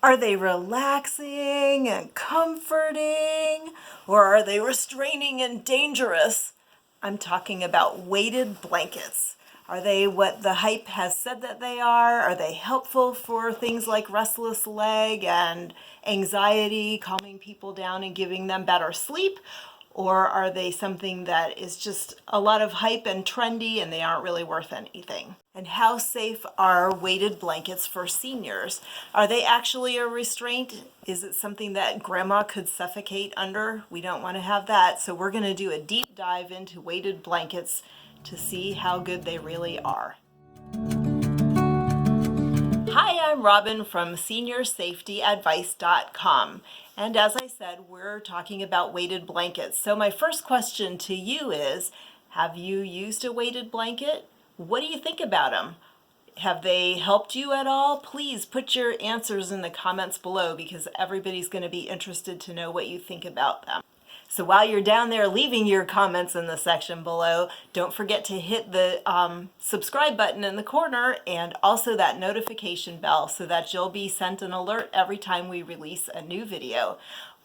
Are they relaxing and comforting, or are they restraining and dangerous? I'm talking about weighted blankets. Are they what the hype has said that they are? Are they helpful for things like restless leg and anxiety, calming people down and giving them better sleep? Or are they something that is just a lot of hype and trendy and they aren't really worth anything? And how safe are weighted blankets for seniors? Are they actually a restraint? Is it something that grandma could suffocate under? We don't want to have that. So we're going to do a deep dive into weighted blankets to see how good they really are. Hi, I'm Robin from seniorsafetyadvice.com. And as I said, we're talking about weighted blankets. So my first question to you is, have you used a weighted blanket? What do you think about them? Have they helped you at all? Please put your answers in the comments below because everybody's going to be interested to know what you think about them. So while you're down there leaving your comments in the section below, don't forget to hit the subscribe button in the corner and also that notification bell so that you'll be sent an alert every time we release a new video.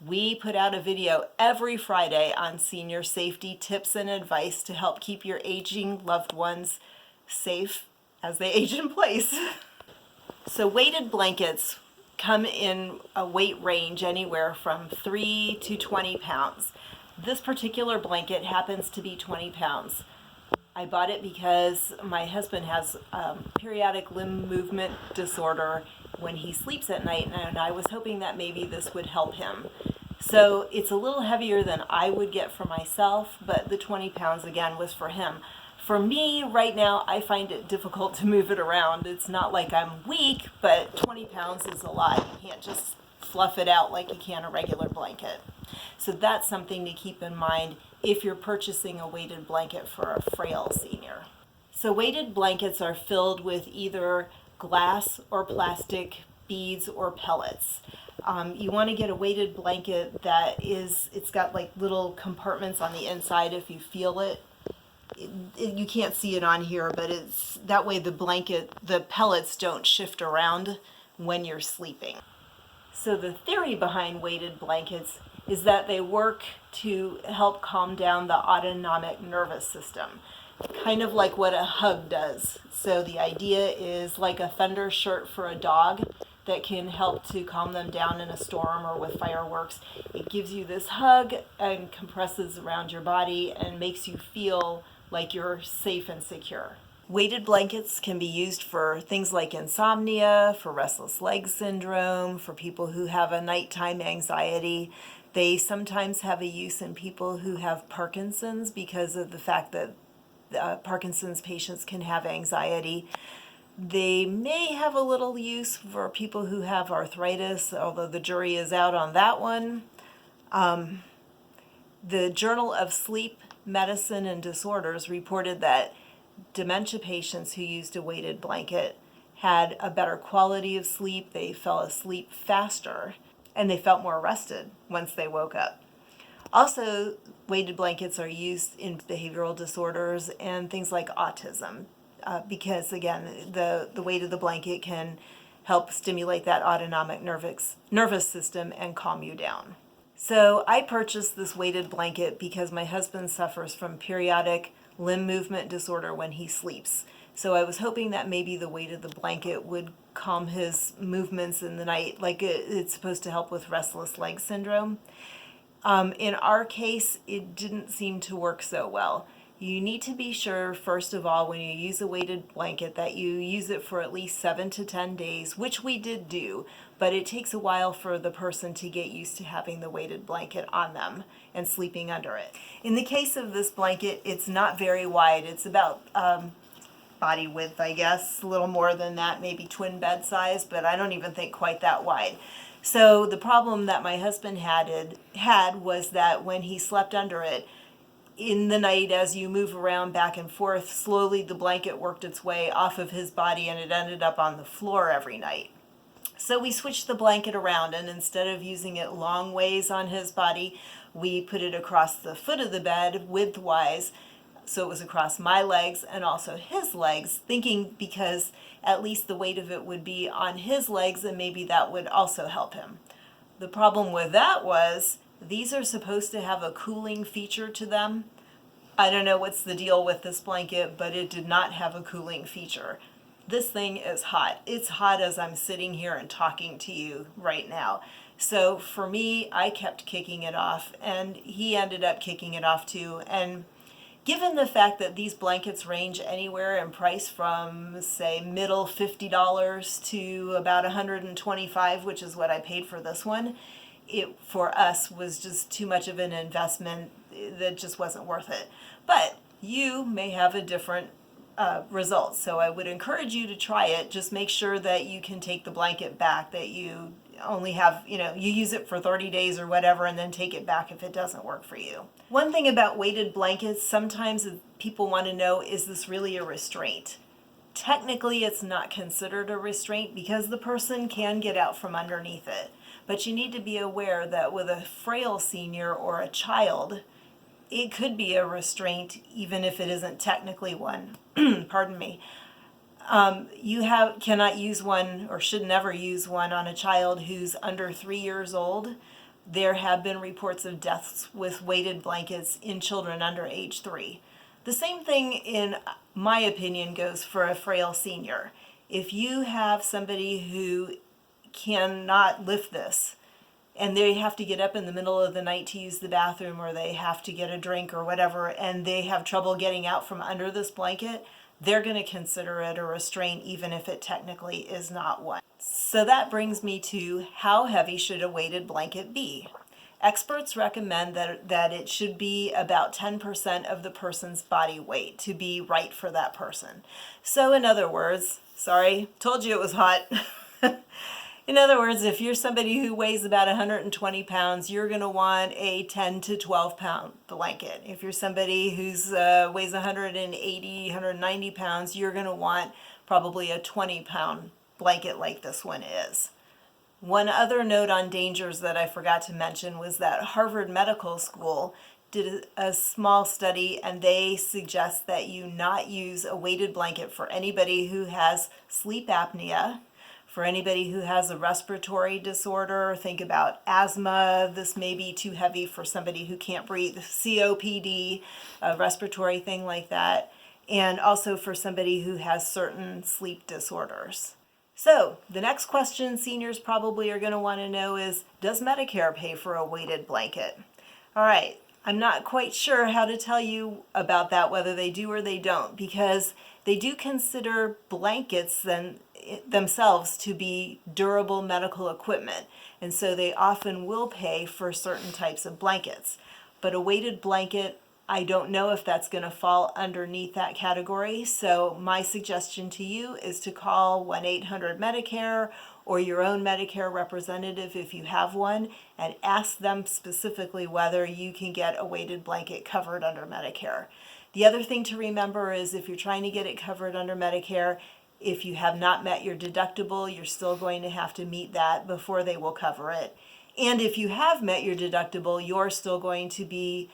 We put out a video every Friday on senior safety tips and advice to help keep your aging loved ones safe as they age in place. So weighted blankets come in a weight range anywhere from 3 to 20 pounds. This particular blanket happens to be 20 pounds. I bought it because my husband has periodic limb movement disorder when he sleeps at night, and I was hoping that maybe this would help him. So it's a little heavier than I would get for myself, but the 20 pounds again was for him. For me, right now, I find it difficult to move it around. It's not like I'm weak, but 20 pounds is a lot. You can't just fluff it out like you can a regular blanket. So that's something to keep in mind if you're purchasing a weighted blanket for a frail senior. So weighted blankets are filled with either glass or plastic beads or pellets. You want to get a weighted blanket it's got like little compartments on the inside if you feel it. You can't see it on here, but it's that way the pellets don't shift around when you're sleeping. So the theory behind weighted blankets is that they work to help calm down the autonomic nervous system, kind of like what a hug does. So the idea is like a thunder shirt for a dog that can help to calm them down in a storm or with fireworks. It gives you this hug and compresses around your body and makes you feel like you're safe and secure. Weighted blankets can be used for things like insomnia, for restless leg syndrome, for people who have a nighttime anxiety. They sometimes have a use in people who have Parkinson's because of the fact that Parkinson's patients can have anxiety. They may have a little use for people who have arthritis, although the jury is out on that one. The Journal of Sleep Medicine and Disorders reported that dementia patients who used a weighted blanket had a better quality of sleep, they fell asleep faster, and they felt more rested once they woke up. Also, weighted blankets are used in behavioral disorders and things like autism because, again, the weight of the blanket can help stimulate that autonomic nervous system and calm you down. So I purchased this weighted blanket because my husband suffers from periodic limb movement disorder when he sleeps. So I was hoping that maybe the weight of the blanket would calm his movements in the night, like it's supposed to help with restless leg syndrome. In our case, it didn't seem to work so well. You need to be sure, first of all, when you use a weighted blanket, that you use it for at least 7 to 10 days, which we did do, but it takes a while for the person to get used to having the weighted blanket on them and sleeping under it. In the case of this blanket, it's not very wide. It's about body width, I guess, a little more than that, maybe twin bed size, but I don't even think quite that wide. So the problem that my husband had was that when he slept under it, in the night, as you move around back and forth, slowly the blanket worked its way off of his body and it ended up on the floor every night. So we switched the blanket around, and instead of using it long ways on his body, we put it across the foot of the bed widthwise so it was across my legs and also his legs, thinking because at least the weight of it would be on his legs and maybe that would also help him. The problem with that was these are supposed to have a cooling feature to them. I don't know what's the deal with this blanket, but it did not have a cooling feature. This thing is hot. It's hot as I'm sitting here and talking to you right now. So for me, I kept kicking it off, and he ended up kicking it off too. And given the fact that these blankets range anywhere in price from, say, middle $50 to about $125, which is what I paid for this one, it for us was just too much of an investment that just wasn't worth it. But you may have a different result, so I would encourage you to try it. Just make sure that you can take the blanket back, that you only have, you use it for 30 days or whatever, and then take it back if it doesn't work for you. One thing about weighted blankets, sometimes people want to know, is this really a restraint? Technically, it's not considered a restraint because the person can get out from underneath it. But you need to be aware that with a frail senior or a child, it could be a restraint even if it isn't technically one. Pardon me. You cannot use one or should never use one on a child who's under 3 years old. There have been reports of deaths with weighted blankets in children under age 3. The same thing, in my opinion, goes for a frail senior. If you have somebody who cannot lift this, and they have to get up in the middle of the night to use the bathroom, or they have to get a drink or whatever, and they have trouble getting out from under this blanket, they're going to consider it a restraint even if it technically is not one. So that brings me to, how heavy should a weighted blanket be? Experts recommend that it should be about 10% of the person's body weight to be right for that person. So in other words, sorry, told you it was hot. In other words, if you're somebody who weighs about 120 pounds, you're going to want a 10 to 12 pound blanket. If you're somebody who's weighs 180, 190 pounds, you're going to want probably a 20-pound blanket like this one is. One other note on dangers that I forgot to mention was that Harvard Medical School did a small study, and they suggest that you not use a weighted blanket for anybody who has sleep apnea, for anybody who has a respiratory disorder. Think about asthma. This may be too heavy for somebody who can't breathe. COPD, a respiratory thing like that. And also for somebody who has certain sleep disorders. So the next question seniors probably are going to want to know is, does Medicare pay for a weighted blanket? All right, I'm not quite sure how to tell you about that, whether they do or they don't, because they do consider blankets themselves to be durable medical equipment, and so they often will pay for certain types of blankets. But a weighted blanket, I don't know if that's going to fall underneath that category, so my suggestion to you is to call 1-800-MEDICARE or your own Medicare representative if you have one, and ask them specifically whether you can get a weighted blanket covered under Medicare. The other thing to remember is, if you're trying to get it covered under Medicare, if you have not met your deductible, you're still going to have to meet that before they will cover it. And if you have met your deductible, you're still going to be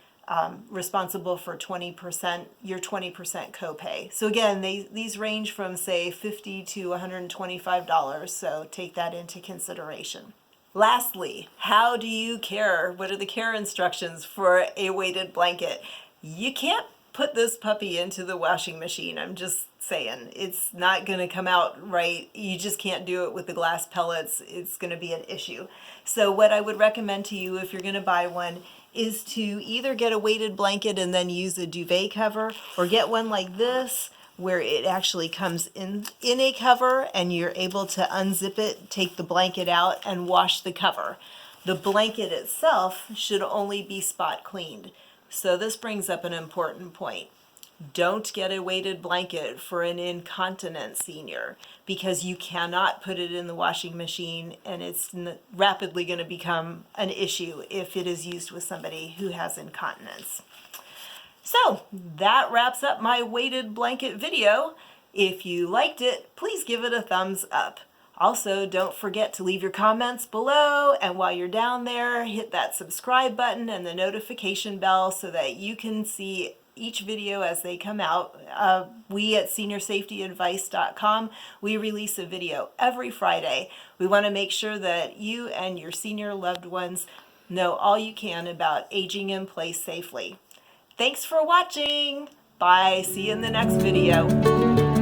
responsible for 20%, your 20% copay. So again, these range from, say, $50 to $125, so take that into consideration. Lastly, how do you care? What are the care instructions for a weighted blanket? You can't put this puppy into the washing machine. I'm just saying, it's not going to come out right. You just can't do it with the glass pellets. It's going to be an issue. So what I would recommend to you, if you're going to buy one, is to either get a weighted blanket and then use a duvet cover, or get one like this where it actually comes in a cover and you're able to unzip it, take the blanket out, and wash the cover. The blanket itself should only be spot cleaned. So this brings up an important point. Don't get a weighted blanket for an incontinent senior, because you cannot put it in the washing machine, and it's rapidly going to become an issue if it is used with somebody who has incontinence. So that wraps up my weighted blanket video. If you liked it, please give it a thumbs up. Also, don't forget to leave your comments below, and while you're down there, hit that subscribe button and the notification bell so that you can see each video as they come out. We at seniorsafetyadvice.com, we release a video every Friday. We want to make sure that you and your senior loved ones know all you can about aging in place safely. Thanks for watching. Bye. See you in the next video.